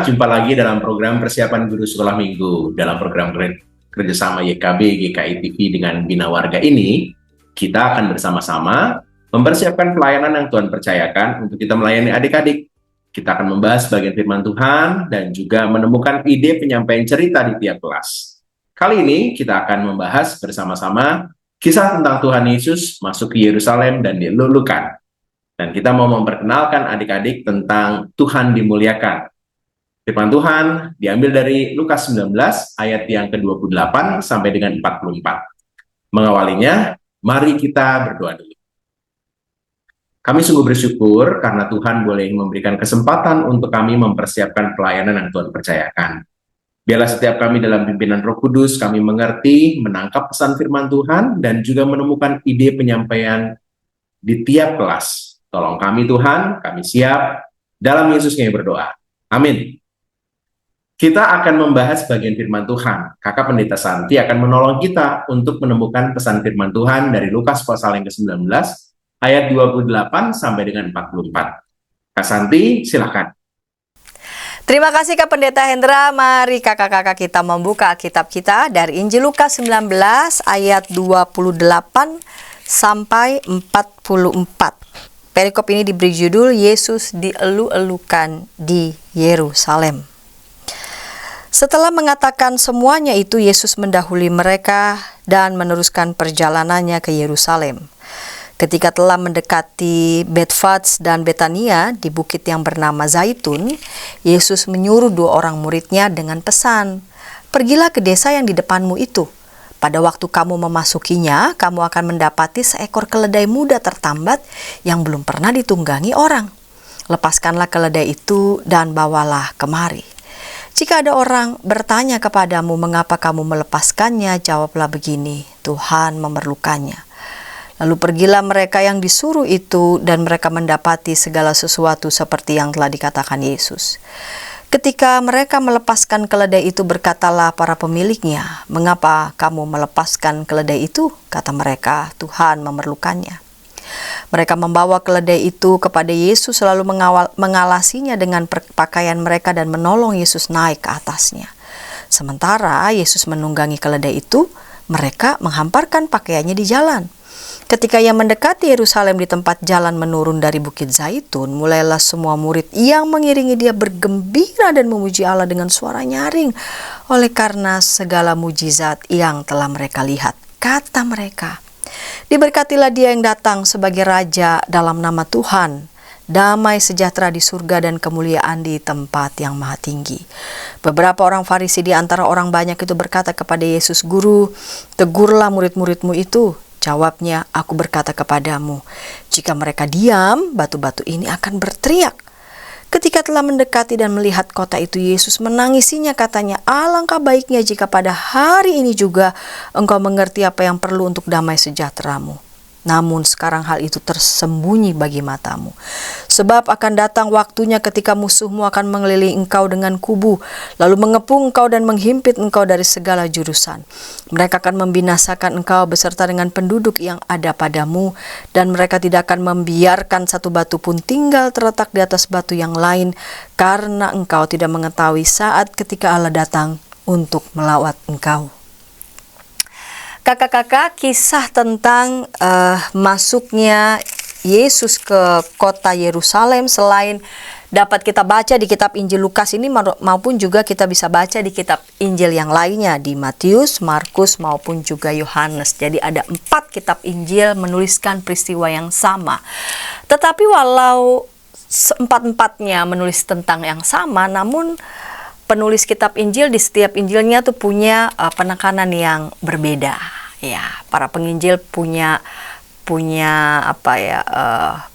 jumpa lagi dalam program persiapan guru sekolah minggu. Dalam program kerjasama YKB, GKI TV dengan Bina Warga ini, kita akan bersama-sama mempersiapkan pelayanan yang Tuhan percayakan untuk kita melayani adik-adik. Kita akan membahas bagian firman Tuhan dan juga menemukan ide penyampaian cerita di tiap kelas. Kali ini kita akan membahas bersama-sama kisah tentang Tuhan Yesus masuk ke Yerusalem dan dilulukan. Dan kita mau memperkenalkan adik-adik tentang Tuhan dimuliakan. Firman Tuhan diambil dari Lukas 19 ayat yang ke-28 sampai dengan 44. Mengawalinya, mari kita berdoa dulu. Kami sungguh bersyukur karena Tuhan boleh memberikan kesempatan untuk kami mempersiapkan pelayanan yang Tuhan percayakan. Biarlah setiap kami dalam pimpinan Roh Kudus, kami mengerti, menangkap pesan firman Tuhan, dan juga menemukan ide penyampaian di tiap kelas. Tolong kami Tuhan, kami siap. Dalam Yesus kami berdoa. Amin. Kita akan membahas bagian firman Tuhan. Kakak Pendeta Santi akan menolong kita untuk menemukan pesan firman Tuhan dari Lukas pasal yang ke-19, ayat 28 sampai dengan 44. Kak Santi, silakan. Terima kasih Kak Pendeta Hendra. Mari kakak-kakak kita membuka kitab kita dari Injil Lukas 19 ayat 28 sampai 44. Perikop ini diberi judul Yesus dielu-elukan di Yerusalem. Setelah mengatakan semuanya itu, Yesus mendahului mereka dan meneruskan perjalanannya ke Yerusalem. Ketika telah mendekati Betfats dan Betania di bukit yang bernama Zaitun, Yesus menyuruh 2 orang muridnya dengan pesan, "Pergilah ke desa yang di depanmu itu. Pada waktu kamu memasukinya, kamu akan mendapati seekor keledai muda tertambat yang belum pernah ditunggangi orang. Lepaskanlah keledai itu dan bawalah kemari. Jika ada orang bertanya kepadamu mengapa kamu melepaskannya, jawablah begini, Tuhan memerlukannya." Lalu pergilah mereka yang disuruh itu dan mereka mendapati segala sesuatu seperti yang telah dikatakan Yesus. Ketika mereka melepaskan keledai itu, berkatalah para pemiliknya, "Mengapa kamu melepaskan keledai itu?" Kata mereka, "Tuhan memerlukannya." Mereka membawa keledai itu kepada Yesus lalu mengalasinya dengan pakaian mereka dan menolong Yesus naik ke atasnya. Sementara Yesus menunggangi keledai itu, mereka menghamparkan pakaiannya di jalan. Ketika ia mendekati Yerusalem di tempat jalan menurun dari Bukit Zaitun, mulailah semua murid yang mengiringi dia bergembira dan memuji Allah dengan suara nyaring oleh karena segala mujizat yang telah mereka lihat. Kata mereka, "Diberkatilah dia yang datang sebagai Raja dalam nama Tuhan. Damai sejahtera di surga dan kemuliaan di tempat yang maha tinggi." Beberapa orang Farisi di antara orang banyak itu berkata kepada Yesus, "Guru, tegurlah murid-muridmu itu." Jawabnya, "Aku berkata kepadamu, jika mereka diam, batu-batu ini akan berteriak." Ketika telah mendekati dan melihat kota itu, Yesus menangisinya, katanya, "Alangkah baiknya jika pada hari ini juga engkau mengerti apa yang perlu untuk damai sejahteramu. Namun sekarang hal itu tersembunyi bagi matamu. Sebab akan datang waktunya ketika musuhmu akan mengelilingi engkau dengan kubu, lalu mengepung engkau dan menghimpit engkau dari segala jurusan. Mereka akan membinasakan engkau beserta dengan penduduk yang ada padamu, dan mereka tidak akan membiarkan satu batu pun tinggal terletak di atas batu yang lain, karena engkau tidak mengetahui saat ketika Allah datang untuk melawat engkau." Kakak-kakak, kisah tentang masuknya Yesus ke kota Yerusalem selain dapat kita baca di kitab Injil Lukas ini maupun juga kita bisa baca di kitab Injil yang lainnya di Matius, Markus maupun juga Yohanes. Jadi ada 4 kitab Injil menuliskan peristiwa yang sama. Tetapi walau 4-empatnya menulis tentang yang sama, namun penulis kitab Injil di setiap Injilnya tuh punya penekanan yang berbeda. Ya, para penginjil punya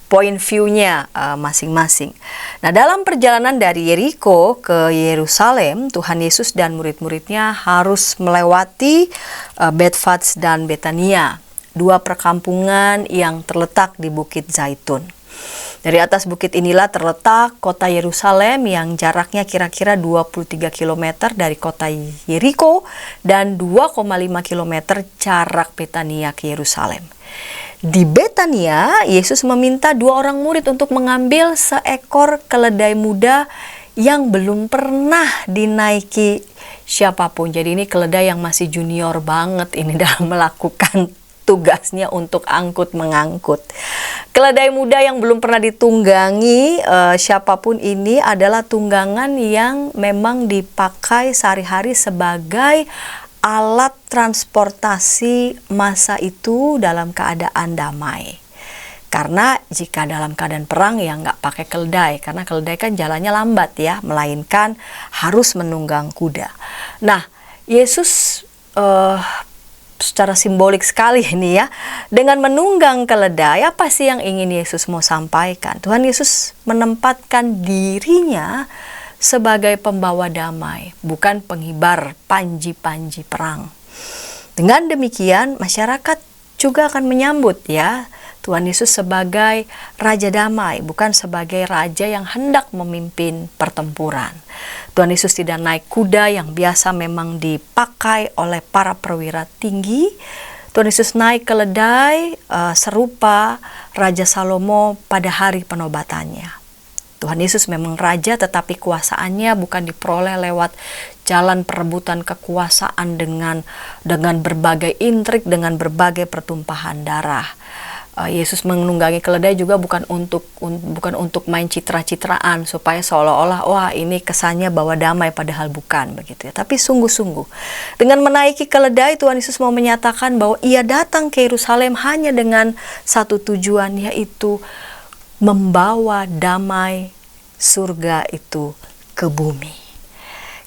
point view-nya masing-masing. Nah, dalam perjalanan dari Yeriko ke Yerusalem, Tuhan Yesus dan murid-muridnya harus melewati Betfats dan Betania, 2 perkampungan yang terletak di Bukit Zaitun. Dari atas bukit inilah terletak kota Yerusalem yang jaraknya kira-kira 23 km dari kota Yeriko dan 2,5 km jarak Betania ke Yerusalem. Di Betania, Yesus meminta 2 orang murid untuk mengambil seekor keledai muda yang belum pernah dinaiki siapapun. Jadi ini keledai yang masih junior banget ini dalam melakukan tugasnya untuk mengangkut. Keledai muda yang belum pernah ditunggangi siapapun ini adalah tunggangan yang memang dipakai sehari-hari sebagai alat transportasi masa itu dalam keadaan damai. Karena jika dalam keadaan perang ya nggak pakai keledai, karena keledai kan jalannya lambat ya, melainkan harus menunggang kuda. Nah, Yesus secara simbolik sekali ini ya, dengan menunggang keledai, apa sih yang ingin Yesus mau sampaikan? Tuhan Yesus menempatkan dirinya sebagai pembawa damai, bukan penghibar panji-panji perang. Dengan demikian, masyarakat juga akan menyambut ya Tuhan Yesus sebagai Raja Damai, bukan sebagai Raja yang hendak memimpin pertempuran. Tuhan Yesus tidak naik kuda yang biasa memang dipakai oleh para perwira tinggi. Tuhan Yesus naik keledai serupa Raja Salomo pada hari penobatannya. Tuhan Yesus memang raja, tetapi kuasaannya bukan diperoleh lewat jalan perebutan kekuasaan dengan berbagai intrik, dengan berbagai pertumpahan darah. Yesus menunggangi keledai juga bukan untuk main citra-citraan supaya seolah-olah wah ini kesannya bawa damai, padahal bukan begitu ya. Tapi sungguh-sungguh dengan menaiki keledai, Tuhan Yesus mau menyatakan bahwa ia datang ke Yerusalem hanya dengan satu tujuan, yaitu membawa damai surga itu ke bumi.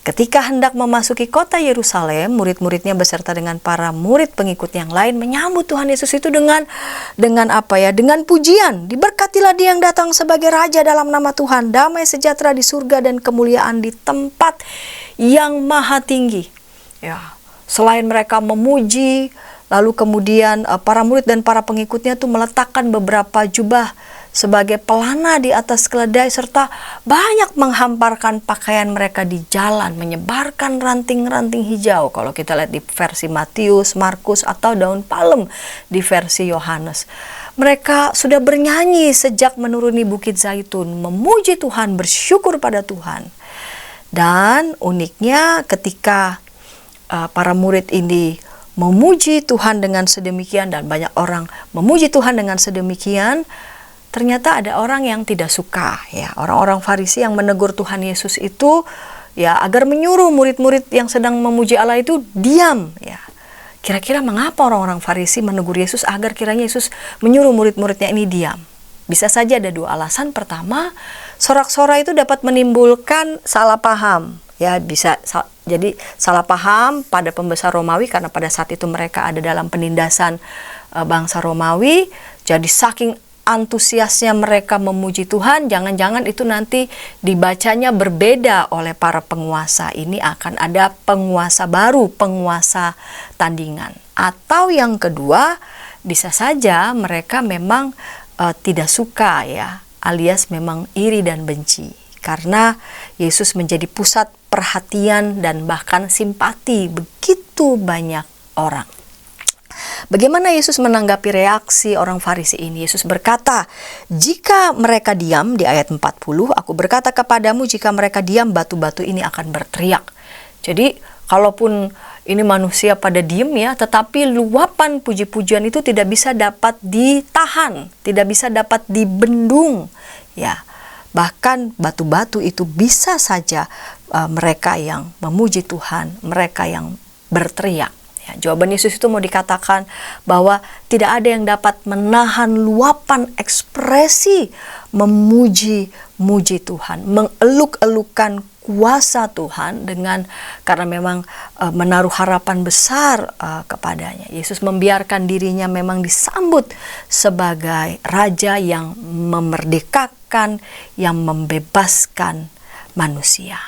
Ketika hendak memasuki kota Yerusalem, murid-muridnya beserta dengan para murid pengikut yang lain menyambut Tuhan Yesus itu dengan apa ya? Dengan pujian. Diberkatilah dia yang datang sebagai raja dalam nama Tuhan, damai sejahtera di surga dan kemuliaan di tempat yang maha tinggi. Ya, selain mereka memuji, lalu kemudian para murid dan para pengikutnya tuh meletakkan beberapa jubah sebagai pelana di atas keledai, serta banyak menghamparkan pakaian mereka di jalan, menyebarkan ranting-ranting hijau kalau kita lihat di versi Matius, Markus, atau daun palem di versi Yohanes. Mereka sudah bernyanyi sejak menuruni Bukit Zaitun, memuji Tuhan, bersyukur pada Tuhan. Dan uniknya ketika para murid ini memuji Tuhan dengan sedemikian, dan banyak orang memuji Tuhan dengan sedemikian, ternyata ada orang yang tidak suka ya. Orang-orang Farisi yang menegur Tuhan Yesus itu ya agar menyuruh murid-murid yang sedang memuji Allah itu diam ya. Kira-kira mengapa orang-orang Farisi menegur Yesus agar kiranya Yesus menyuruh murid-muridnya ini diam? Bisa saja ada dua alasan. Pertama, sorak-sorai itu dapat menimbulkan salah paham. Ya, bisa jadi salah paham pada pembesar Romawi, karena pada saat itu mereka ada dalam penindasan bangsa Romawi. Jadi saking antusiasnya mereka memuji Tuhan, jangan-jangan itu nanti dibacanya berbeda oleh para penguasa. Ini akan ada penguasa baru, penguasa tandingan. Atau yang kedua, bisa saja mereka memang tidak suka ya, alias memang iri dan benci, karena Yesus menjadi pusat perhatian dan bahkan simpati begitu banyak orang. Bagaimana Yesus menanggapi reaksi orang Farisi ini? Yesus berkata, jika mereka diam, di ayat 40, aku berkata kepadamu, jika mereka diam, batu-batu ini akan berteriak. Jadi, kalaupun ini manusia pada diem ya, tetapi luapan puji-pujian itu tidak bisa dapat ditahan, tidak bisa dapat dibendung. Ya, bahkan batu-batu itu bisa saja mereka yang memuji Tuhan, mereka yang berteriak. Ya, jawaban Yesus itu mau dikatakan bahwa tidak ada yang dapat menahan luapan ekspresi memuji Tuhan, mengeluk-elukan kuasa Tuhan karena memang menaruh harapan besar kepadanya. Yesus membiarkan dirinya memang disambut sebagai raja yang memerdekakan, yang membebaskan manusia.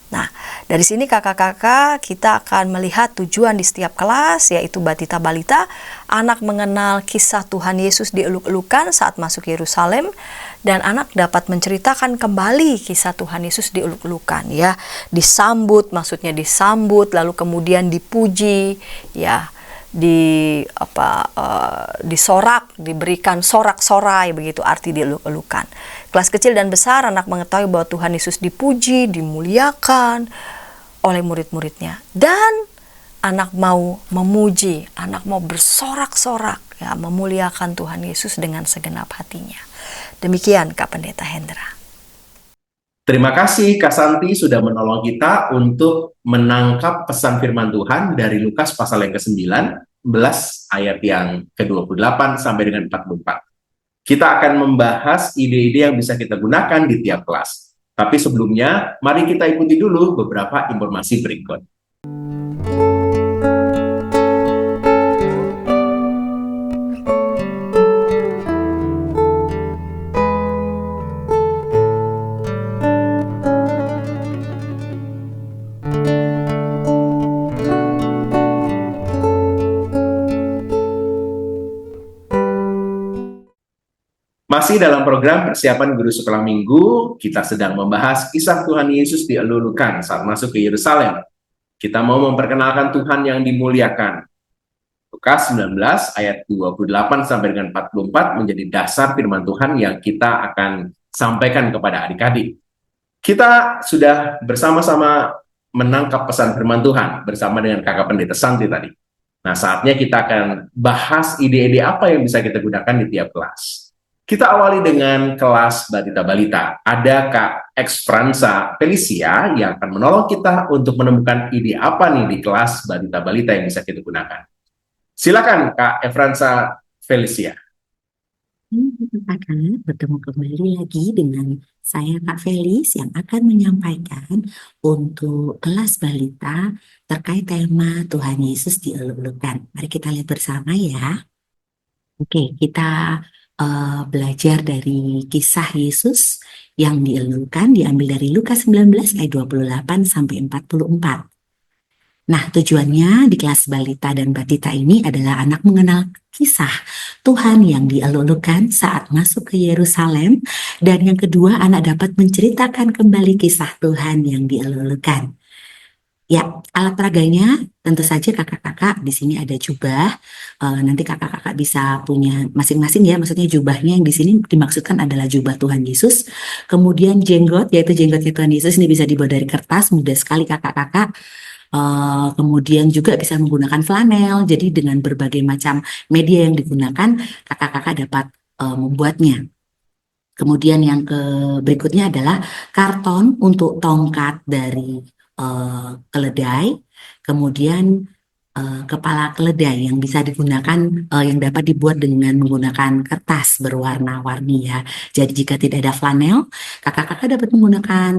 Nah, dari sini kakak-kakak kita akan melihat tujuan di setiap kelas, yaitu Batita Balita. Anak mengenal kisah Tuhan Yesus dieluk-elukan saat masuk Yerusalem, dan anak dapat menceritakan kembali kisah Tuhan Yesus dieluk-elukan ya, disambut, maksudnya disambut, lalu kemudian dipuji ya, disorak, diberikan sorak-sorai, begitu arti dieluk-elukan. kelas kecil dan besar, anak mengetahui bahwa Tuhan Yesus dipuji, dimuliakan oleh murid-muridnya. Dan anak mau memuji, anak mau bersorak-sorak, ya, memuliakan Tuhan Yesus dengan segenap hatinya. Demikian Kak Pendeta Hendra. Terima kasih Kak Santi sudah menolong kita untuk menangkap pesan firman Tuhan dari Lukas pasal yang ke-19 ayat yang ke-28 sampai dengan 44. Kita akan membahas ide-ide yang bisa kita gunakan di tiap kelas. Tapi sebelumnya, mari kita ikuti dulu beberapa informasi berikut. Masih dalam program persiapan guru sekolah minggu, kita sedang membahas kisah Tuhan Yesus dielulukan saat masuk ke Yerusalem. Kita mau memperkenalkan Tuhan yang dimuliakan. Lukas 19 ayat 28 sampai dengan 44 menjadi dasar firman Tuhan yang kita akan sampaikan kepada adik-adik. Kita sudah bersama-sama menangkap pesan firman Tuhan bersama dengan Kakak Pendeta Santi tadi. Nah, saatnya kita akan bahas ide-ide apa yang bisa kita gunakan di tiap kelas. Kita awali dengan kelas Balita-Balita. Ada Kak Eksfransa Felicia yang akan menolong kita untuk menemukan ide apa nih di kelas Balita-Balita yang bisa kita gunakan. Silakan Kak Eksfransa Felicia. Kakak, bertemu kembali lagi dengan saya Kak Felis yang akan menyampaikan untuk kelas balita terkait tema Tuhan Yesus dielulukan. Mari kita lihat bersama ya. Oke, kita belajar dari kisah Yesus yang dielulukan diambil dari Lukas 19 ayat 28 sampai 44. Nah, tujuannya di kelas balita dan batita ini adalah anak mengenal kisah Tuhan yang dielulukan saat masuk ke Yerusalem, dan yang kedua anak dapat menceritakan kembali kisah Tuhan yang dielulukan. Ya, alat peraganya tentu saja kakak-kakak di sini ada jubah. Nanti kakak-kakak bisa punya masing-masing ya, maksudnya jubahnya yang di sini dimaksudkan adalah jubah Tuhan Yesus. Kemudian jenggot, yaitu jenggotnya Tuhan Yesus, ini bisa dibuat dari kertas, mudah sekali kakak-kakak. Kemudian juga bisa menggunakan flanel, jadi dengan berbagai macam media yang digunakan, kakak-kakak dapat membuatnya. Kemudian yang berikutnya adalah karton untuk tongkat dari keledai, kemudian kepala keledai yang bisa digunakan, yang dapat dibuat dengan menggunakan kertas berwarna-warni ya. Jadi jika tidak ada flanel, kakak-kakak dapat menggunakan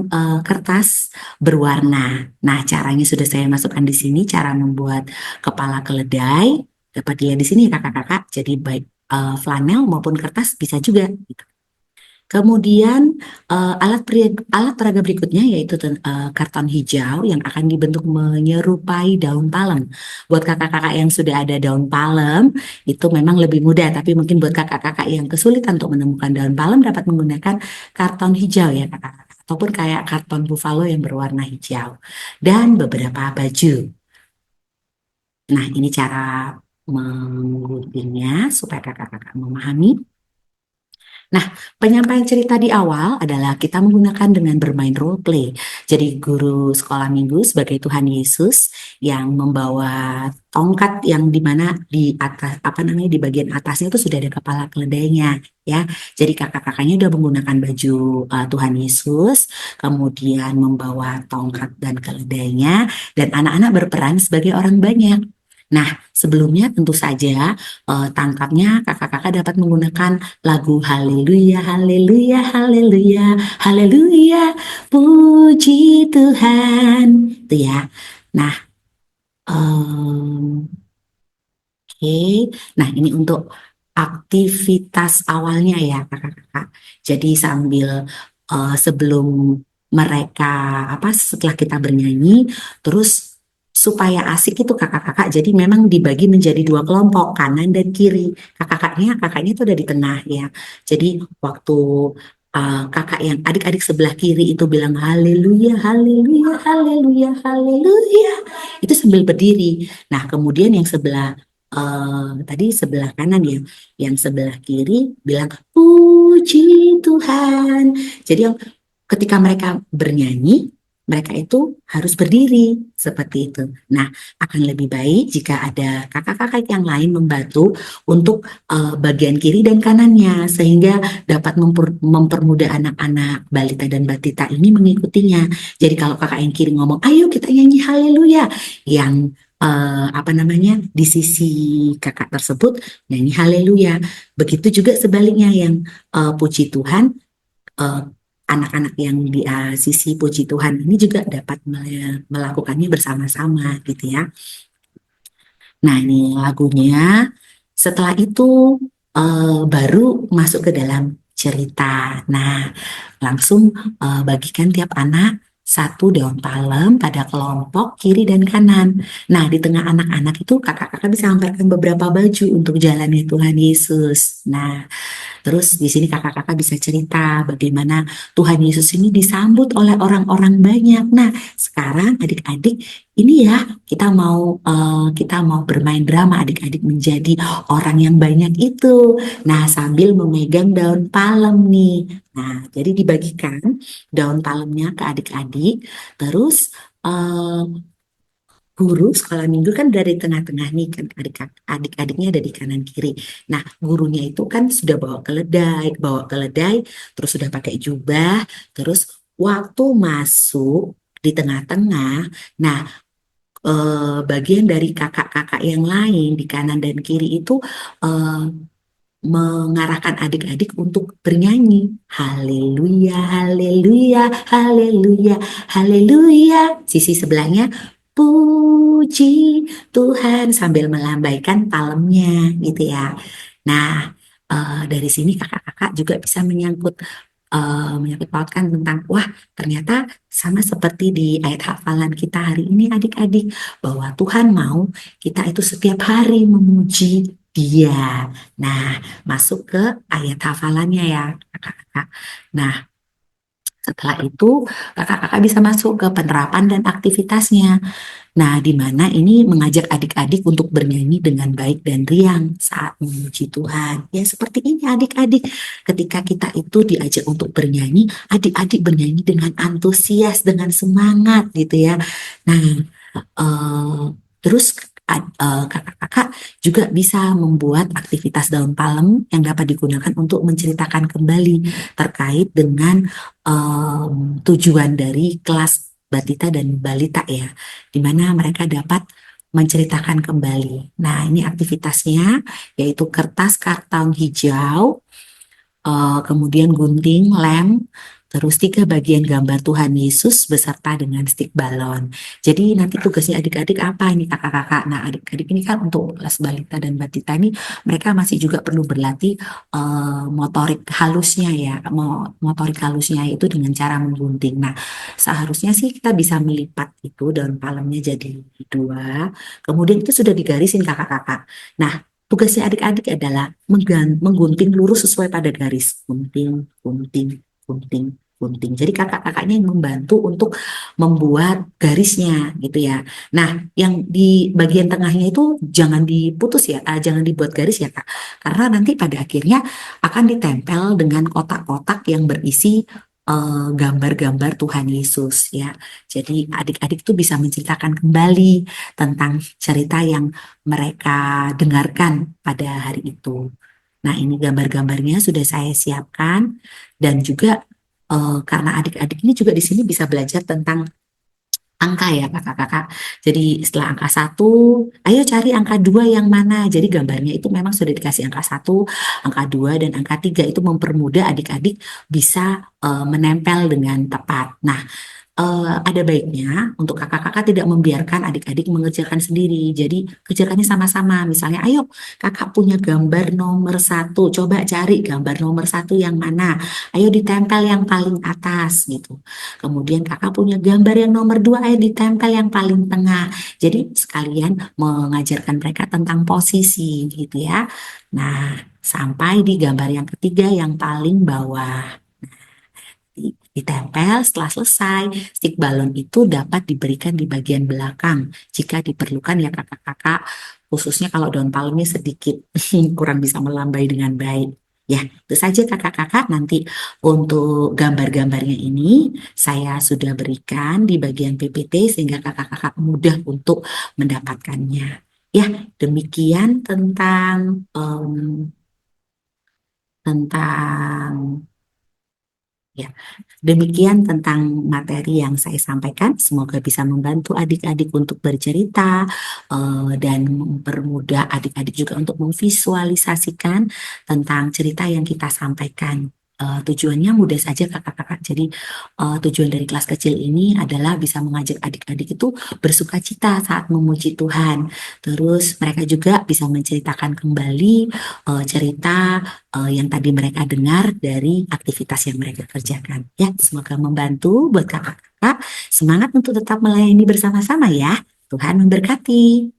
kertas berwarna. Nah, caranya sudah saya masukkan di sini, cara membuat kepala keledai dapat dilihat di sini kakak-kakak. Jadi baik flanel maupun kertas bisa juga. Kemudian alat peraga berikutnya yaitu karton hijau yang akan dibentuk menyerupai daun palem. Buat kakak-kakak yang sudah ada daun palem itu memang lebih mudah, tapi mungkin buat kakak-kakak yang kesulitan untuk menemukan daun palem dapat menggunakan karton hijau ya kakak-kakak, ataupun kayak karton buffalo yang berwarna hijau, dan beberapa baju. Nah, ini cara mengguntingnya supaya kakak-kakak memahami. Nah, penyampaian cerita di awal adalah kita menggunakan dengan bermain role play. Jadi guru sekolah minggu sebagai Tuhan Yesus yang membawa tongkat yang dimana di atas di bagian atasnya itu sudah ada kepala keledainya ya. Jadi kakak-kakaknya udah menggunakan baju Tuhan Yesus, kemudian membawa tongkat dan keledainya, dan anak-anak berperan sebagai orang banyak. Nah, sebelumnya tentu saja tangkapnya kakak-kakak dapat menggunakan lagu Haleluya, Haleluya, Haleluya, Haleluya, puji Tuhan, itu ya. Nah, oke. Nah, ini untuk aktivitas awalnya ya kakak-kakak. Jadi sambil sebelum mereka setelah kita bernyanyi, terus supaya asik itu kakak-kakak, jadi memang dibagi menjadi dua kelompok, kanan dan kiri. Kakaknya itu ada di tengah ya. Jadi waktu kakak yang adik-adik sebelah kiri itu bilang haleluya, haleluya, haleluya, haleluya, itu sambil berdiri. Nah, kemudian yang sebelah tadi sebelah kanan ya, yang sebelah kiri bilang puji puji Tuhan. Jadi ketika mereka bernyanyi, mereka itu harus berdiri seperti itu. Nah, akan lebih baik jika ada kakak-kakak yang lain membantu untuk bagian kiri dan kanannya, sehingga dapat mempermudah anak-anak balita dan batita ini mengikutinya. Jadi kalau kakak yang kiri ngomong, ayo kita nyanyi haleluya, yang di sisi kakak tersebut nyanyi haleluya. Begitu juga sebaliknya yang puji Tuhan, eh, anak-anak yang di sisi puji Tuhan ini juga dapat melakukannya bersama-sama gitu ya. Nah, ini lagunya. Setelah itu baru masuk ke dalam cerita. Nah, langsung bagikan tiap anak satu daun palem pada kelompok kiri dan kanan. Nah, di tengah anak-anak itu kakak-kakak bisa angkatkan beberapa baju untuk jalani Tuhan Yesus. Nah, terus di sini kakak-kakak bisa cerita bagaimana Tuhan Yesus ini disambut oleh orang-orang banyak. Nah, sekarang adik-adik ini ya kita mau bermain drama, adik-adik menjadi orang yang banyak itu. Nah, sambil memegang daun palem nih. Nah, jadi dibagikan daun palemnya ke adik-adik. Terus guru sekolah minggu kan dari tengah-tengah nih kan, adik-adiknya ada di kanan kiri. Nah, gurunya itu kan sudah bawa keledai, terus sudah pakai jubah, terus waktu masuk di tengah-tengah. Nah, bagian dari kakak-kakak yang lain di kanan dan kiri itu eh, mengarahkan adik-adik untuk bernyanyi. Haleluya, haleluya, haleluya, haleluya. Sisi sebelahnya puji Tuhan sambil melambaikan palemnya gitu ya. Nah, dari sini kakak-kakak juga bisa menyangkut pautkan tentang, wah ternyata sama seperti di ayat hafalan kita hari ini adik-adik, bahwa Tuhan mau kita itu setiap hari memuji Dia. Nah, masuk ke ayat hafalannya ya kakak-kakak. Nah, setelah itu kakak-kakak bisa masuk ke penerapan dan aktivitasnya. Nah, di mana ini mengajak adik-adik untuk bernyanyi dengan baik dan riang saat memuji Tuhan. Ya, seperti ini adik-adik. Ketika kita itu diajak untuk bernyanyi, adik-adik bernyanyi dengan antusias, dengan semangat gitu ya. Nah, terus kakak-kakak juga bisa membuat aktivitas daun palem yang dapat digunakan untuk menceritakan kembali terkait dengan tujuan dari kelas batita dan balita ya, di mana mereka dapat menceritakan kembali. Nah, ini aktivitasnya yaitu kertas karton hijau, kemudian gunting, lem, terus 3 bagian gambar Tuhan Yesus beserta dengan stik balon. Jadi nanti tugasnya adik-adik apa ini kakak-kakak? Nah, adik-adik ini kan untuk kelas balita dan batita ini mereka masih juga perlu berlatih motorik halusnya ya, motorik halusnya itu dengan cara menggunting. Nah, seharusnya sih kita bisa melipat itu daun palemnya jadi 2, kemudian itu sudah digarisin kakak-kakak. Nah, tugasnya adik-adik adalah menggunting lurus sesuai pada garis. Gunting, gunting, gunting, gunting. Jadi kakak-kakaknya yang membantu untuk membuat garisnya gitu ya. Nah, yang di bagian tengahnya itu jangan diputus ya, jangan dibuat garis ya Kak. Karena nanti pada akhirnya akan ditempel dengan kotak-kotak yang berisi gambar-gambar Tuhan Yesus ya. Jadi adik-adik tuh bisa menceritakan kembali tentang cerita yang mereka dengarkan pada hari itu. Nah, ini gambar-gambarnya sudah saya siapkan dan juga karena adik-adik ini juga di sini bisa belajar tentang angka ya kakak-kakak. Jadi setelah angka 1, ayo cari angka 2 yang mana. Jadi gambarnya itu memang sudah dikasih angka 1, angka 2, dan angka 3 itu mempermudah adik-adik bisa menempel dengan tepat. Nah, ada baiknya untuk kakak-kakak tidak membiarkan adik-adik mengerjakan sendiri. Jadi kerjakannya sama-sama. Misalnya, ayo kakak punya gambar nomor 1, coba cari gambar nomor 1 yang mana. Ayo ditempel yang paling atas gitu. Kemudian kakak punya gambar yang nomor 2, ayo ditempel yang paling tengah. Jadi sekalian mengajarkan mereka tentang posisi gitu ya. Nah, sampai di gambar yang ketiga yang paling bawah ditempel. Setelah selesai, stik balon itu dapat diberikan di bagian belakang jika diperlukan ya kakak-kakak, khususnya kalau daun palemnya sedikit kurang bisa melambai dengan baik. Ya, itu saja kakak-kakak. Nanti untuk gambar-gambarnya ini saya sudah berikan di bagian PPT sehingga kakak-kakak mudah untuk mendapatkannya. Ya, demikian tentang ya, demikian tentang materi yang saya sampaikan. Semoga bisa membantu adik-adik untuk bercerita dan mempermudah adik-adik juga untuk memvisualisasikan tentang cerita yang kita sampaikan. Tujuannya mudah saja kakak-kakak. Jadi tujuan dari kelas kecil ini adalah bisa mengajak adik-adik itu bersuka cita saat memuji Tuhan. Terus mereka juga bisa menceritakan kembali cerita yang tadi mereka dengar dari aktivitas yang mereka kerjakan. Ya, semoga membantu buat kakak-kakak. Semangat untuk tetap melayani bersama-sama ya. Tuhan memberkati.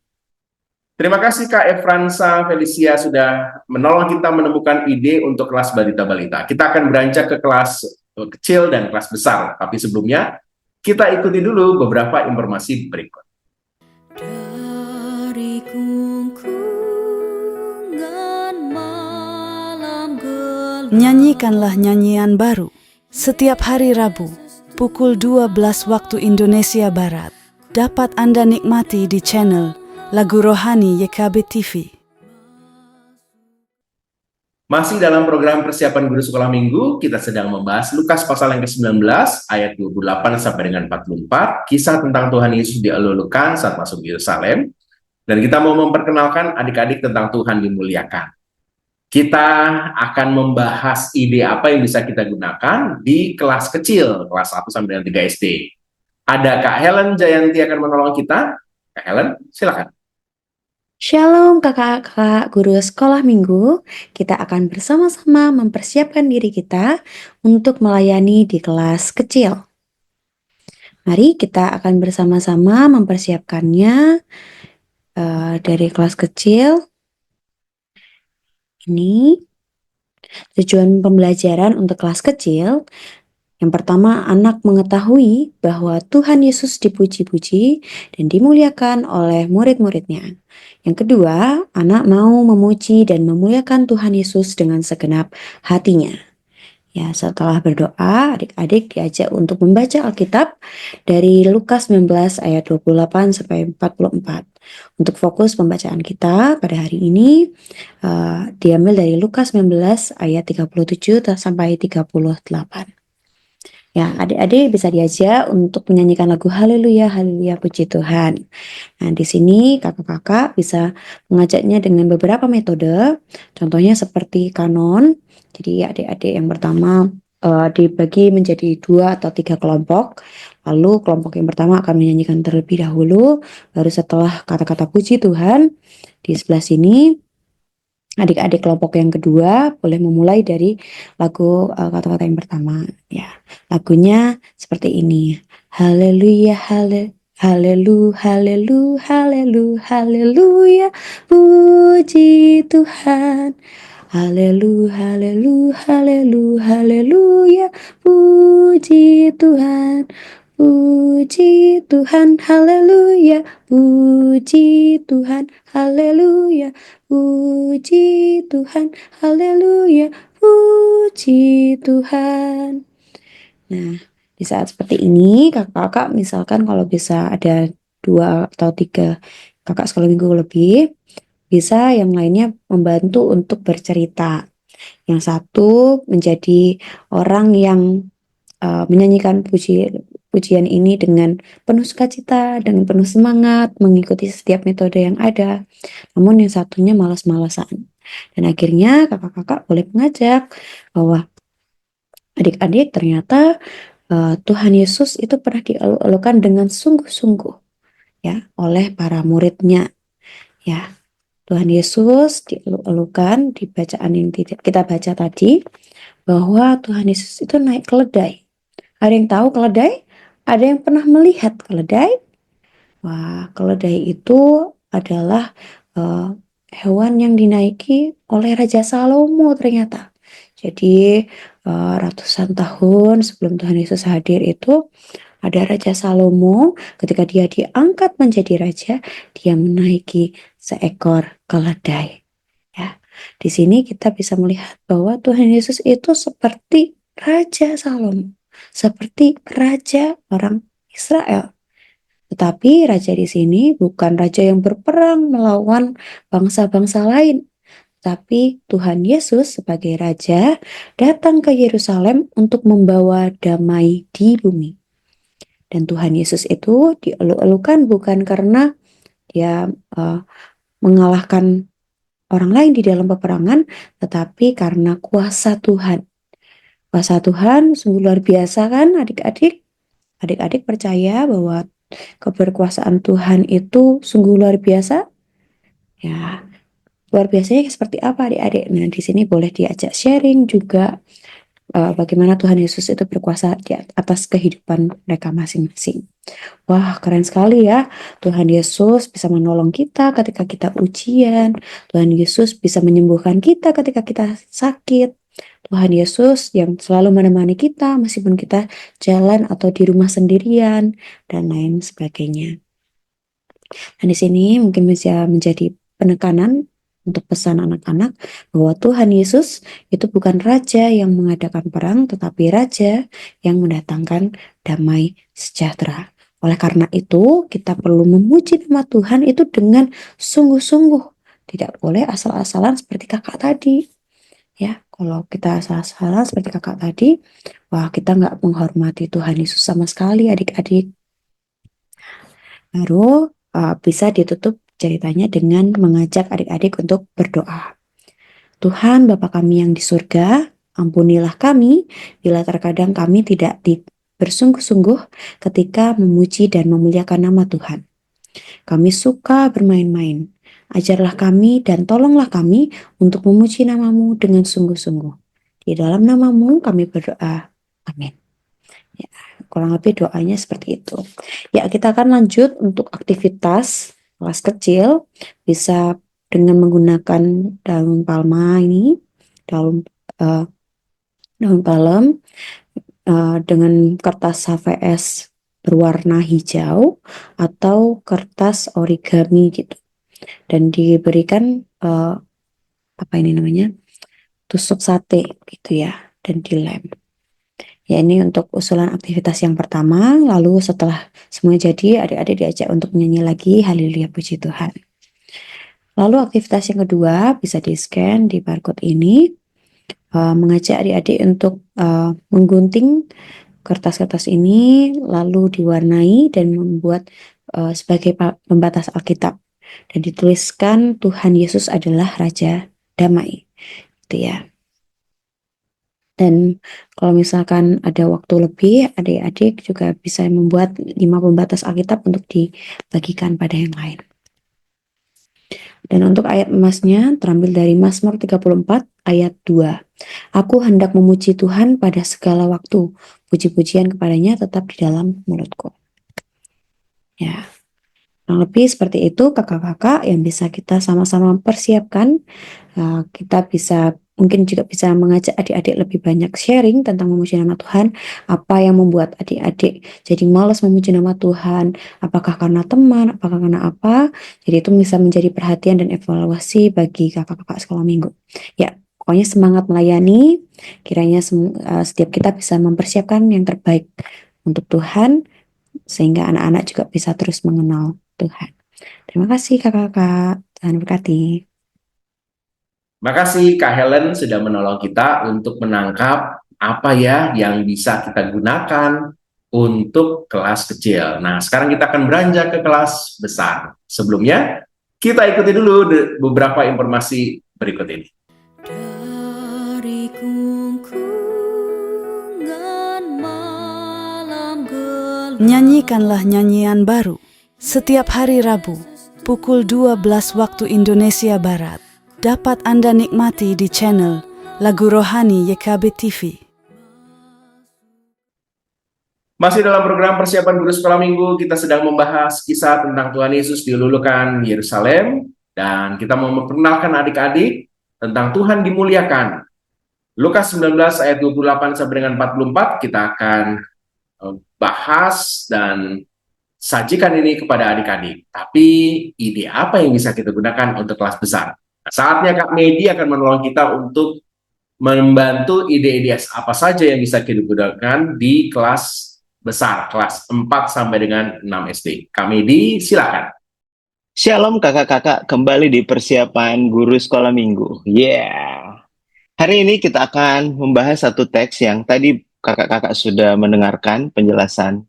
Terima kasih Kak Efransa Felicia sudah menolong kita menemukan ide untuk kelas balita-balita. Kita akan beranjak ke kelas kecil dan kelas besar. Tapi sebelumnya, kita ikuti dulu beberapa informasi berikut. Dari kungkungan malam gelap. Nyanyikanlah nyanyian baru setiap hari Rabu pukul 12 waktu Indonesia Barat. Dapat Anda nikmati di channel Lagu Rohani YKB TV. Masih dalam program persiapan guru sekolah minggu, kita sedang membahas Lukas pasal yang ke-19 ayat 28 sampai dengan 44, kisah tentang Tuhan Yesus dielulukan saat masuk Yerusalem. Dan kita mau memperkenalkan adik-adik tentang Tuhan dimuliakan. Kita akan membahas ide apa yang bisa kita gunakan di kelas kecil, kelas 1 sampai dengan 3 SD. Ada Kak Helen Jayanti akan menolong kita. Kak Helen, silakan. Shalom kakak-kakak guru sekolah minggu, kita akan bersama-sama mempersiapkan diri kita untuk melayani di kelas kecil. Mari kita akan bersama-sama mempersiapkannya dari kelas kecil. Ini tujuan pembelajaran untuk kelas kecil. Yang pertama, anak mengetahui bahwa Tuhan Yesus dipuji-puji dan dimuliakan oleh murid-muridnya. Yang kedua, anak mau memuji dan memuliakan Tuhan Yesus dengan segenap hatinya. Ya, setelah berdoa, adik-adik diajak untuk membaca Alkitab dari Lukas 19 ayat 28 sampai 44. Untuk fokus pembacaan kita pada hari ini diambil dari Lukas 19 ayat 37 sampai 38. Ya, adik-adik bisa diajak untuk menyanyikan lagu Haleluya, Haleluya, Puji Tuhan. Nah, di sini kakak-kakak bisa mengajaknya dengan beberapa metode, contohnya seperti kanon. Jadi adik-adik yang pertama dibagi menjadi 2 atau 3 kelompok. Lalu kelompok yang pertama akan menyanyikan terlebih dahulu, baru setelah kata-kata puji Tuhan, di sebelah sini adik-adik kelompok yang kedua boleh memulai dari lagu kata-kata yang pertama. Ya, lagunya seperti ini. Haleluya, haleluya, haleluya, haleluya, haleluya, puji Tuhan. Haleluya, haleluya, haleluya, haleluya, puji Tuhan. Puji Tuhan, haleluya, puji Tuhan, haleluya, puji Tuhan, haleluya, puji Tuhan. Nah, di saat seperti ini, kakak-kakak misalkan kalau bisa ada 2 atau 3 kakak sekolah minggu lebih, bisa yang lainnya membantu untuk bercerita. Yang satu menjadi orang yang menyanyikan pujian ini dengan penuh sukacita, dengan penuh semangat, mengikuti setiap metode yang ada. Namun yang satunya malas-malasan. Dan akhirnya kakak-kakak boleh mengajak bahwa adik-adik ternyata Tuhan Yesus itu pernah dielulukan dengan sungguh-sungguh ya oleh para muridnya. Ya, Tuhan Yesus dielulukan di bacaan yang kita baca tadi bahwa Tuhan Yesus itu naik keledai. Ada yang tahu keledai? Ada yang pernah melihat keledai? Wah, keledai itu adalah hewan yang dinaiki oleh Raja Salomo ternyata. Jadi ratusan tahun sebelum Tuhan Yesus hadir itu ada Raja Salomo, ketika dia diangkat menjadi raja, dia menaiki seekor keledai. Ya, Di sini kita bisa melihat bahwa Tuhan Yesus itu seperti Raja Salomo, seperti Raja orang Israel. Tetapi Raja di sini bukan Raja yang berperang melawan bangsa-bangsa lain, tapi Tuhan Yesus sebagai Raja datang ke Yerusalem untuk membawa damai di bumi. Dan Tuhan Yesus itu dieluk-elukan bukan karena dia mengalahkan orang lain di dalam peperangan, tetapi karena kuasa Tuhan. Kuasa Tuhan sungguh luar biasa kan adik-adik? Adik-adik percaya bahwa keberkuasaan Tuhan itu sungguh luar biasa? Ya, luar biasanya seperti apa adik-adik? Nah, di sini boleh diajak sharing juga bagaimana Tuhan Yesus itu berkuasa di atas kehidupan mereka masing-masing. Wah, keren sekali ya. Tuhan Yesus bisa menolong kita ketika kita ujian. Tuhan Yesus bisa menyembuhkan kita ketika kita sakit. Tuhan Yesus yang selalu menemani kita meskipun kita jalan atau di rumah sendirian dan lain sebagainya. Dan di sini mungkin bisa menjadi penekanan untuk pesan anak-anak bahwa Tuhan Yesus itu bukan raja yang mengadakan perang, tetapi raja yang mendatangkan damai sejahtera. Oleh karena itu, kita perlu memuji nama Tuhan itu dengan sungguh-sungguh. Tidak boleh asal-asalan seperti kakak tadi. Ya, kalau kita asal-asalan seperti kakak tadi, wah kita nggak menghormati Tuhan Yesus sama sekali adik-adik. Baru bisa ditutup ceritanya dengan mengajak adik-adik untuk berdoa. Tuhan Bapa kami yang di surga, ampunilah kami bila terkadang kami tidak bersungguh-sungguh ketika memuji dan memuliakan nama Tuhan. Kami suka bermain-main. Ajarlah kami dan tolonglah kami untuk memuji namamu dengan sungguh-sungguh. Di dalam namamu kami berdoa. Amin. Ya, kurang lebih doanya seperti itu. Ya, kita akan lanjut untuk aktivitas kelas kecil. Bisa dengan menggunakan daun palma ini, daun palem dengan kertas HVS berwarna hijau atau kertas origami gitu. Dan diberikan apa ini namanya? Tusuk sate gitu ya, dan dilem. Ya, ini untuk usulan aktivitas yang pertama. Lalu setelah semua jadi, adik-adik diajak untuk menyanyi lagi Haleluya Puji Tuhan. Lalu aktivitas yang kedua bisa di-scan di barcode ini, mengajak adik-adik untuk menggunting kertas-kertas ini lalu diwarnai dan membuat sebagai pembatas Alkitab dan dituliskan Tuhan Yesus adalah Raja Damai, gitu ya. Dan kalau misalkan ada waktu lebih, adik-adik juga bisa membuat 5 pembatas Alkitab untuk dibagikan pada yang lain. Dan untuk ayat emasnya terambil dari Mazmur 34 ayat 2. Aku hendak memuji Tuhan pada segala waktu, puji-pujian kepadanya tetap di dalam mulutku. Ya, kurang lebih seperti itu kakak-kakak yang bisa kita sama-sama persiapkan. Kita bisa mungkin juga bisa mengajak adik-adik lebih banyak sharing tentang memuji nama Tuhan. Apa yang membuat adik-adik jadi malas memuji nama Tuhan? Apakah karena teman? Apakah karena apa? Jadi itu bisa menjadi perhatian dan evaluasi bagi kakak-kakak sekolah minggu. Ya, pokoknya semangat melayani. Kiranya setiap kita bisa mempersiapkan yang terbaik untuk Tuhan, sehingga anak-anak juga bisa terus mengenal Tuhan. Terima kasih kakak-kakak. Tuhan berkati. Makasih Kak Helen sudah menolong kita untuk menangkap apa ya yang bisa kita gunakan untuk kelas kecil. Nah, sekarang kita akan beranjak ke kelas besar. Sebelumnya, kita ikuti dulu beberapa informasi berikut ini. Dari kungkungan malam gelap. Nyanyikanlah nyanyian baru setiap hari Rabu pukul 12 waktu Indonesia Barat. Dapat Anda nikmati di channel Lagu Rohani YKB TV. Masih dalam program persiapan guru sekolah minggu, kita sedang membahas kisah tentang Tuhan Yesus dilulukan Yerusalem, dan kita mau memperkenalkan adik-adik tentang Tuhan dimuliakan. Lukas 19 ayat 28 sampai dengan 44 kita akan bahas dan sajikan ini kepada adik-adik. Tapi ide apa yang bisa kita gunakan untuk kelas besar? Saatnya Kak Medi akan menolong kita untuk membantu ide-ide apa saja yang bisa kita gunakan di kelas besar, kelas 4 sampai dengan 6 SD. Kak Medi, silakan. Shalom kakak-kakak, kembali di persiapan guru sekolah minggu. Yeah. Hari ini kita akan membahas satu teks yang tadi kakak-kakak sudah mendengarkan penjelasan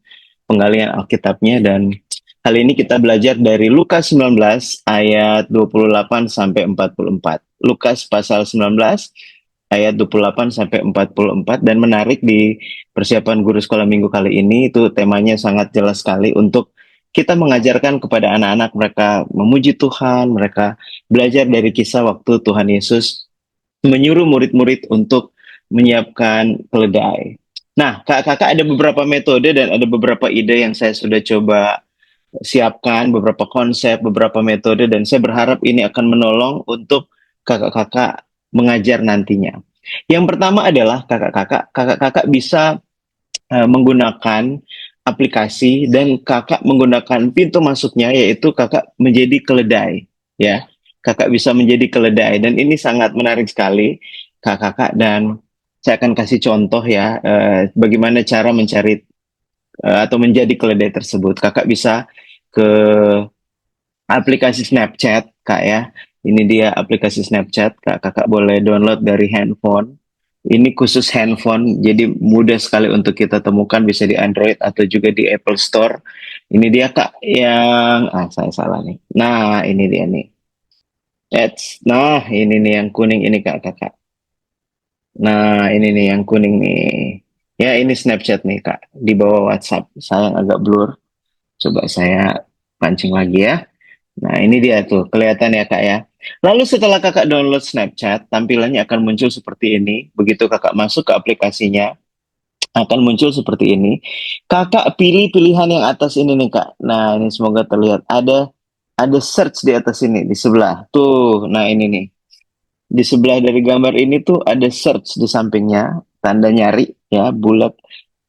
penggalian Alkitabnya, dan kali ini kita belajar dari Lukas 19 ayat 28 sampai 44. Lukas pasal 19 ayat 28 sampai 44, dan menarik di persiapan guru sekolah minggu kali ini itu temanya sangat jelas sekali untuk kita mengajarkan kepada anak-anak mereka memuji Tuhan, mereka belajar dari kisah waktu Tuhan Yesus menyuruh murid-murid untuk menyiapkan keledai. Nah, kakak-kakak, ada beberapa metode dan ada beberapa ide yang saya sudah coba siapkan, beberapa konsep, beberapa metode, dan saya berharap ini akan menolong untuk kakak-kakak mengajar nantinya. Yang pertama adalah kakak-kakak bisa menggunakan aplikasi, dan kakak menggunakan pintu masuknya yaitu kakak menjadi keledai, ya. Kakak bisa menjadi keledai, dan ini sangat menarik sekali kakak-kakak, dan saya akan kasih contoh ya bagaimana cara mencari atau menjadi keledai tersebut. Kakak bisa ke aplikasi Snapchat, Kak, ya. Ini dia aplikasi Snapchat, Kak. Kakak boleh download dari handphone. Ini khusus handphone, jadi mudah sekali untuk kita temukan, bisa di Android atau juga di Apple Store. Ini dia, Kak, yang saya salah nih. Nah, ini dia nih. Nah, ini nih yang kuning ini, Kak, kakak. Nah, ini nih yang kuning nih. Ya, ini Snapchat nih, Kak, di bawah WhatsApp. Sayang agak blur. Coba saya pancing lagi ya. Nah, ini dia tuh, kelihatan ya, Kak, ya. Lalu setelah kakak download Snapchat, tampilannya akan muncul seperti ini. Begitu kakak masuk ke aplikasinya, akan muncul seperti ini. Kakak pilih pilihan yang atas ini nih, Kak. Nah, ini semoga terlihat. Ada search di atas ini, di sebelah. Tuh, nah ini nih. Di sebelah dari gambar ini tuh ada search di sampingnya, tanda nyari ya, bulat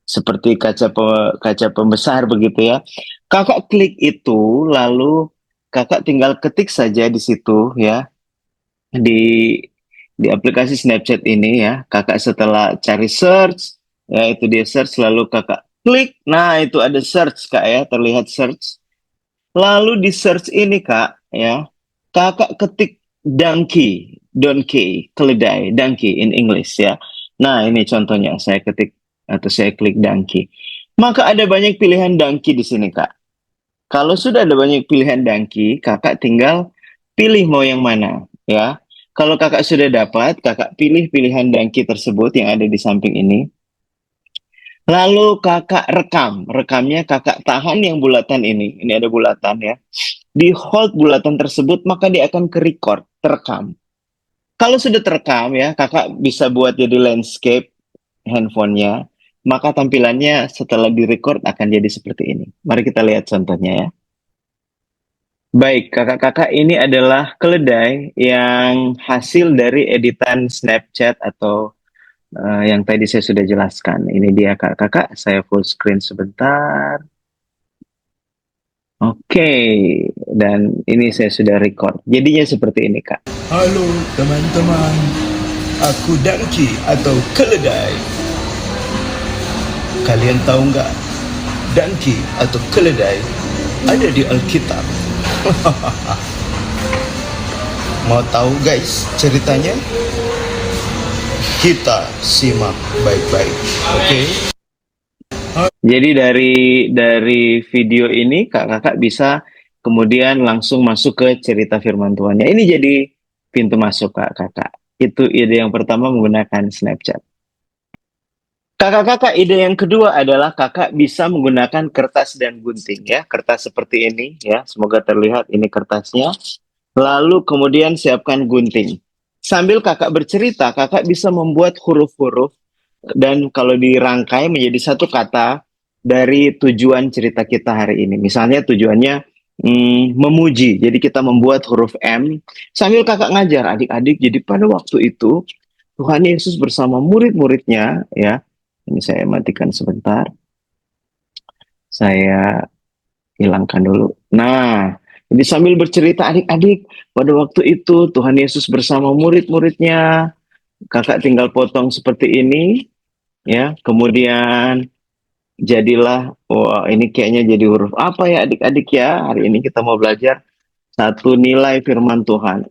seperti kaca pembesar begitu ya. Kakak klik itu, lalu kakak tinggal ketik saja di situ ya, di aplikasi Snapchat ini ya. Kakak setelah cari search, ya itu dia search, lalu kakak klik. Nah, itu ada search, Kak, ya, terlihat search. Lalu di search ini, Kak, ya, kakak ketik donkey, keledai, donkey in English ya. Nah, ini contohnya, saya ketik atau saya klik donkey. Maka ada banyak pilihan donkey di sini, Kak. Kalau sudah ada banyak pilihan donkey, kakak tinggal pilih mau yang mana, ya. Kalau kakak sudah dapat, kakak pilih pilihan donkey tersebut yang ada di samping ini. Lalu kakak rekamnya kakak tahan yang bulatan ini ada bulatan ya. Di hold bulatan tersebut, maka dia akan ke-record, terekam. Kalau sudah terekam ya, kakak bisa buat jadi landscape handphonenya, maka tampilannya setelah di-record akan jadi seperti ini. Mari kita lihat contohnya ya. Baik, kakak-kakak, ini adalah keledai yang hasil dari editan Snapchat atau yang tadi saya sudah jelaskan. Ini dia, kakak-kakak, saya full screen sebentar. Oke, dan ini saya sudah record. Jadinya seperti ini, Kak. Halo teman-teman, aku donkey atau keledai. Kalian tahu nggak, donkey atau keledai ada di Alkitab. Mau tahu guys ceritanya? Kita simak baik-baik, oke? Jadi dari video ini kakak bisa kemudian langsung masuk ke cerita firman Tuhannya. Ini jadi pintu masuk, kakak. Itu ide yang pertama menggunakan Snapchat. Kakak-kakak, ide yang kedua adalah kakak bisa menggunakan kertas dan gunting ya. Kertas seperti ini ya, semoga terlihat ini kertasnya. Lalu kemudian siapkan gunting. Sambil kakak bercerita, kakak bisa membuat huruf-huruf, dan kalau dirangkai menjadi satu kata dari tujuan cerita kita hari ini. Misalnya tujuannya memuji, jadi kita membuat huruf M. Sambil kakak ngajar adik-adik, jadi pada waktu itu Tuhan Yesus bersama murid-muridnya ya. Ini saya matikan sebentar. Saya hilangkan dulu. Nah, Jadi sambil bercerita adik-adik, pada waktu itu Tuhan Yesus bersama murid-muridnya, kakak tinggal potong seperti ini, ya. Kemudian jadilah, wah ini kayaknya jadi huruf apa ya adik-adik ya? Hari ini kita mau belajar satu nilai firman Tuhan.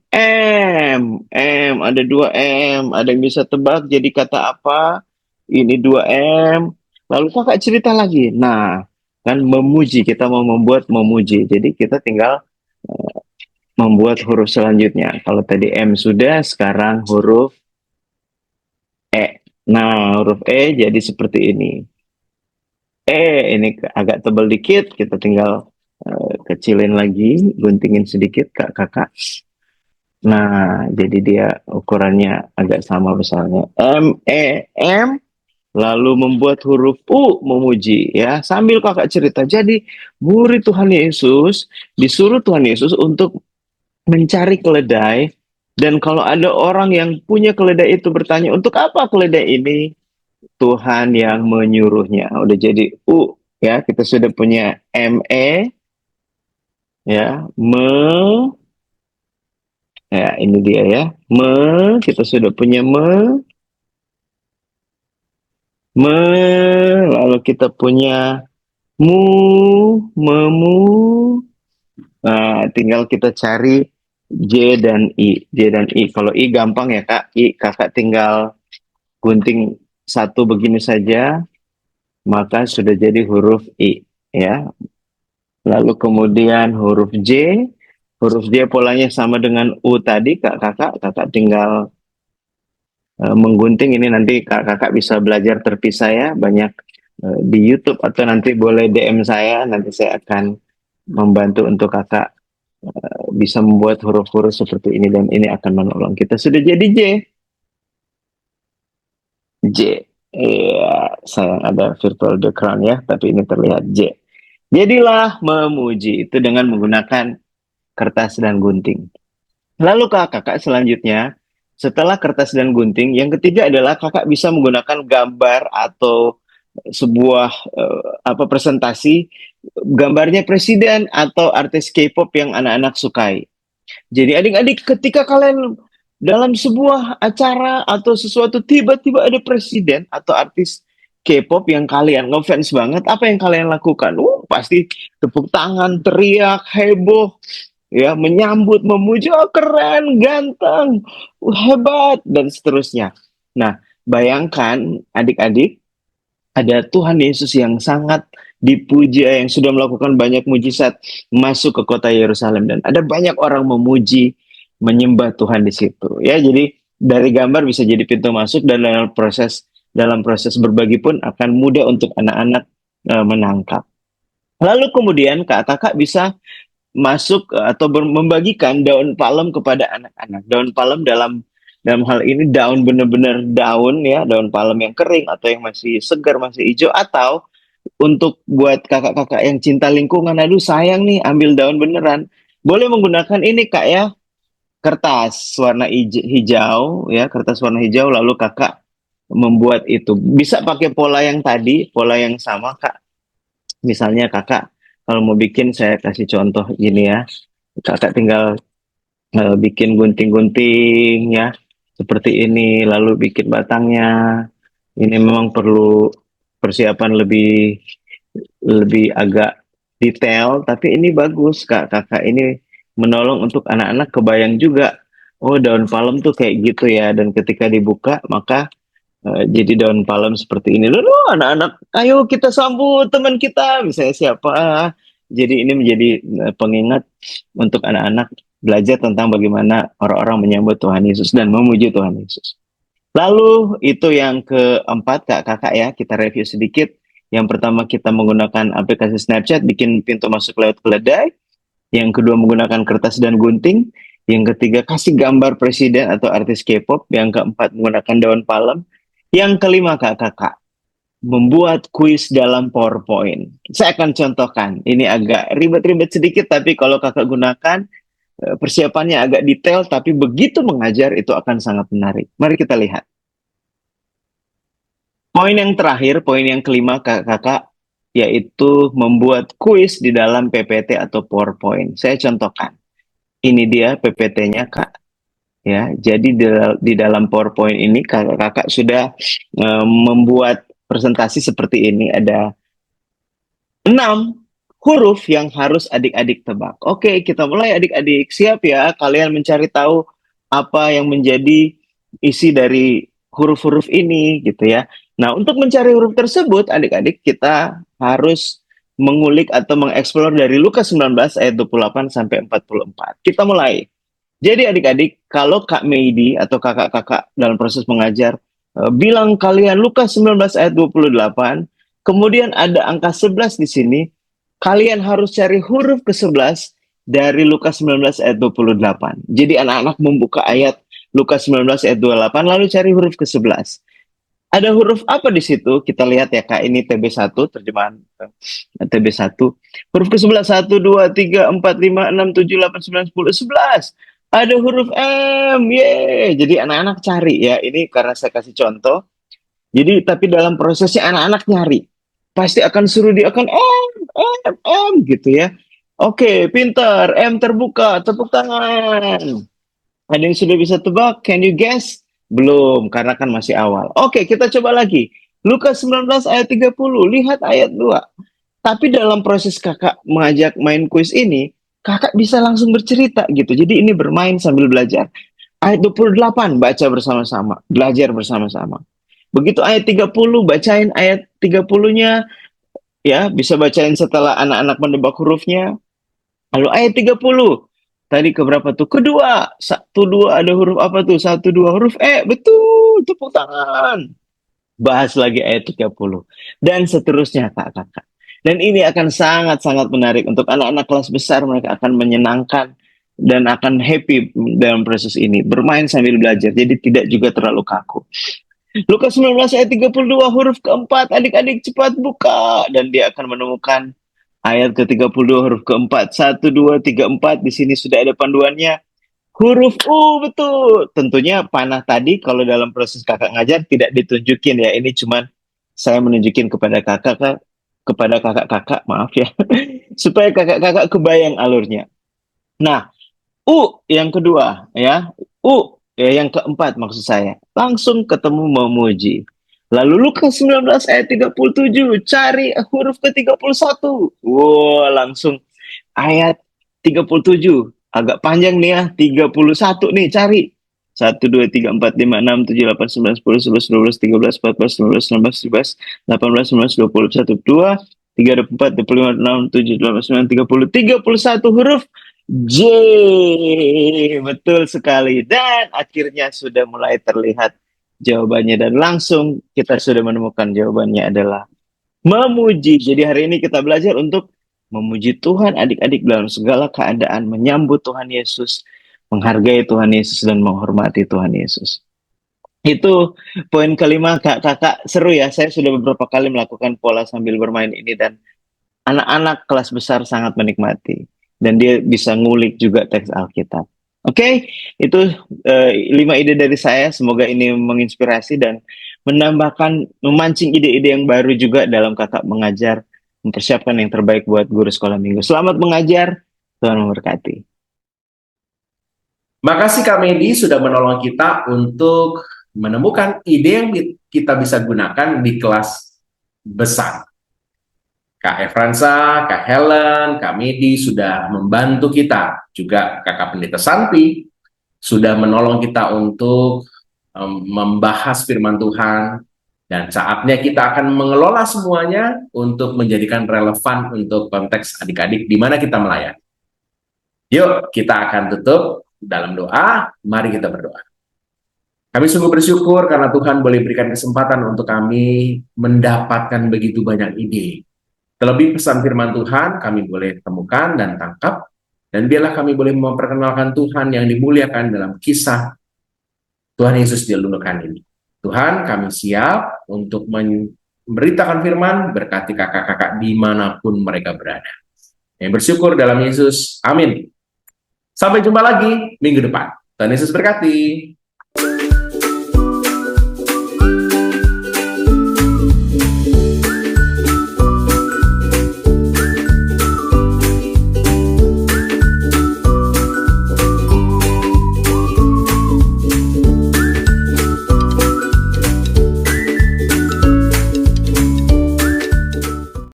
Ada dua M. Ada yang bisa tebak jadi kata apa? Ini dua M. Lalu kakak cerita lagi. Nah, kan memuji, kita mau membuat memuji. Jadi kita tinggal membuat huruf selanjutnya. Kalau tadi M sudah, sekarang huruf E. Nah, huruf E jadi seperti ini. Ini agak tebal dikit, kita tinggal kecilin lagi, guntingin sedikit kakak. Nah, jadi dia ukurannya agak sama besarnya. M, lalu membuat huruf U, memuji, ya. Sambil kakak cerita, jadi murid Tuhan Yesus disuruh Tuhan Yesus untuk mencari keledai, dan kalau ada orang yang punya keledai itu bertanya, untuk apa keledai ini? Tuhan yang menyuruhnya. Udah jadi U, ya. Kita sudah punya ME, ya. Ya, ini dia ya. Kita sudah punya lalu kita punya memu. Nah, tinggal kita cari J dan I. Kalau I gampang ya kak. Kakak tinggal gunting satu begini saja, maka sudah jadi huruf I, ya. Lalu kemudian huruf J polanya sama dengan U tadi, kakak tinggal menggunting. Ini nanti kakak bisa belajar terpisah ya, banyak di YouTube, atau nanti boleh DM saya, nanti saya akan membantu untuk kakak bisa membuat huruf-huruf seperti ini, dan ini akan menolong kita. Sudah jadi J. Iya, sayang ada virtual background ya, tapi ini terlihat J. Jadilah memuji, itu dengan menggunakan kertas dan gunting. Lalu kakak selanjutnya, setelah kertas dan gunting, yang ketiga adalah kakak bisa menggunakan gambar atau sebuah presentasi, gambarnya presiden atau artis K-pop yang anak-anak sukai. Jadi adik-adik, ketika kalian dalam sebuah acara atau sesuatu tiba-tiba ada presiden atau artis K-pop yang kalian ngefans banget, apa yang kalian lakukan? Pasti tepuk tangan, teriak, heboh, ya, menyambut, memuji, oh, keren, ganteng, hebat, dan seterusnya. Nah, bayangkan adik-adik, ada Tuhan Yesus yang sangat dipuji, yang sudah melakukan banyak mujizat, masuk ke kota Yerusalem, dan ada banyak orang memuji, menyembah Tuhan di situ. Ya, jadi dari gambar bisa jadi pintu masuk, dan dalam proses berbagi pun akan mudah untuk anak-anak menangkap. Lalu kemudian kakak bisa masuk atau membagikan daun palem kepada anak-anak. Daun palem dalam hal ini daun, benar-benar daun ya, daun palem yang kering atau yang masih segar, masih hijau, atau untuk buat kakak-kakak yang cinta lingkungan, aduh sayang nih ambil daun beneran, boleh menggunakan ini kak ya, kertas warna hijau ya, kertas warna hijau, lalu kakak membuat itu. Bisa pakai pola yang tadi, pola yang sama kak. Misalnya kakak kalau mau bikin, saya kasih contoh gini ya, kakak tinggal bikin gunting-gunting ya, seperti ini, lalu bikin batangnya. Ini memang perlu persiapan lebih agak detail, tapi ini bagus kakak, ini menolong untuk anak-anak kebayang juga, oh daun palem tuh kayak gitu ya, dan ketika dibuka maka jadi daun palem seperti ini. Lalu anak-anak, ayo kita sambut teman kita, misalnya siapa. Jadi ini menjadi pengingat untuk anak-anak belajar tentang bagaimana orang-orang menyambut Tuhan Yesus dan memuji Tuhan Yesus. Lalu itu yang keempat kakak ya, kita review sedikit. Yang pertama kita menggunakan aplikasi Snapchat, bikin pintu masuk lewat keledai. Yang kedua menggunakan kertas dan gunting. Yang ketiga kasih gambar presiden atau artis K-pop. Yang keempat menggunakan daun palem. Yang kelima kakak membuat kuis dalam PowerPoint. Saya akan contohkan. Ini agak ribet-ribet sedikit, tapi kalau kakak gunakan, persiapannya agak detail, tapi begitu mengajar itu akan sangat menarik. Mari kita lihat. Poin yang terakhir, poin yang kelima kakak, yaitu membuat kuis di dalam PPT atau PowerPoint. Saya contohkan. Ini dia PPT-nya, Kak. Ya, jadi di dalam PowerPoint ini kakak-kakak sudah membuat presentasi seperti ini. Ada 6 huruf yang harus adik-adik tebak. Oke, kita mulai adik-adik. Siap ya, kalian mencari tahu apa yang menjadi isi dari huruf-huruf ini gitu ya. Nah, untuk mencari huruf tersebut, adik-adik kita harus mengulik atau mengeksplor dari Lukas 19 ayat 28 sampai 44. Kita mulai. Jadi adik-adik, kalau Kak Meidi atau kakak-kakak dalam proses mengajar bilang kalian Lukas 19 ayat 28, kemudian ada angka 11 di sini, kalian harus cari huruf ke-11 dari Lukas 19 ayat 28. Jadi anak-anak membuka ayat Lukas 19 ayat 28 lalu cari huruf ke-11. Ada huruf apa di situ? Kita lihat ya Kak, ini TB1, terjemahan TB1. Huruf ke-11, 1, 2, 3, 4, 5, 6, 7, 8, 9, 10, 11. Ada huruf M, yeay. Jadi anak-anak cari ya, ini karena saya kasih contoh. Jadi tapi dalam prosesnya anak-anak nyari. Pasti akan suruh dia akan M, gitu ya. Oke, pintar, M terbuka, tepuk tangan. Ada yang sudah bisa tebak? Can you guess? Belum, karena kan masih awal. Oke, kita coba lagi. Lukas 19 ayat 30, lihat ayat 2. Tapi dalam proses kakak mengajak main kuis ini, kakak bisa langsung bercerita gitu. Jadi ini bermain sambil belajar. Ayat 28, baca bersama-sama, belajar bersama-sama. Begitu ayat 30, bacain ayat 30-nya, ya, bisa bacain setelah anak-anak mendebak hurufnya. Lalu ayat 30, tadi keberapa tuh? Kedua. 1, 2 ada huruf apa tuh? 1, 2 huruf E. Betul. Tepuk tangan. Bahas lagi ayat 30. Dan seterusnya kakak-kakak. Dan ini akan sangat-sangat menarik untuk anak-anak kelas besar. Mereka akan menyenangkan dan akan happy dalam proses ini. Bermain sambil belajar. Jadi tidak juga terlalu kaku. Lukas 19 ayat 32 huruf keempat. Adik-adik cepat buka. Dan dia akan menemukan ayat ke-32 huruf keempat. 1, 2, 3, 4. Di sini sudah ada panduannya. Huruf U, betul. Tentunya panah tadi kalau dalam proses kakak ngajar tidak ditunjukin ya. Ini cuman saya menunjukin kepada kakak-kakak, maaf ya. Supaya kakak-kakak kebayang alurnya. Nah, U yang kedua ya. U ya, yang keempat maksud saya. Langsung ketemu memuji. Lalu Lukas 19 ayat 37, cari huruf ke-31. Wow, langsung ayat 37. Agak panjang nih ya, 31 nih, cari. 1, 2, 3, 4, 5, 6, 7, 8, 9, 10, 11, 12, 13, 14, 15, 16, 17, 18, 19, 20, 1, 2, 3, 4, 25, 6, 7, 8, 9, 30, 31 huruf J. Betul sekali. Dan akhirnya sudah mulai terlihat jawabannya dan langsung kita sudah menemukan jawabannya adalah memuji. Jadi hari ini kita belajar untuk memuji Tuhan adik-adik dalam segala keadaan, menyambut Tuhan Yesus, menghargai Tuhan Yesus dan menghormati Tuhan Yesus. Itu poin kelima kakak seru ya. Saya sudah beberapa kali melakukan pola sambil bermain ini dan anak-anak kelas besar sangat menikmati dan dia bisa ngulik juga teks Alkitab. Oke, itu 5 ide dari saya. Semoga ini menginspirasi dan menambahkan, memancing ide-ide yang baru juga dalam kakak mengajar, mempersiapkan yang terbaik buat guru sekolah minggu. Selamat mengajar, Tuhan memberkati. Makasih Kak Medi sudah menolong kita untuk menemukan ide yang kita bisa gunakan di kelas besar. Kak Efransa, Kak Helen, Kak Medi sudah membantu kita. Juga Kakak Pendeta Santi sudah menolong kita untuk membahas firman Tuhan. Dan saatnya kita akan mengelola semuanya untuk menjadikan relevan untuk konteks adik-adik di mana kita melayani. Yuk, kita akan tutup dalam doa. Mari kita berdoa. Kami sungguh bersyukur karena Tuhan boleh berikan kesempatan untuk kami mendapatkan begitu banyak ide. Terlebih pesan firman Tuhan kami boleh temukan dan tangkap, dan biarlah kami boleh memperkenalkan Tuhan yang dimuliakan dalam kisah Tuhan Yesus dilulukan ini. Tuhan, kami siap untuk memberitakan firman, berkati kakak-kakak dimanapun mereka berada. Yang bersyukur dalam Yesus, amin. Sampai jumpa lagi minggu depan. Tuhan Yesus berkati.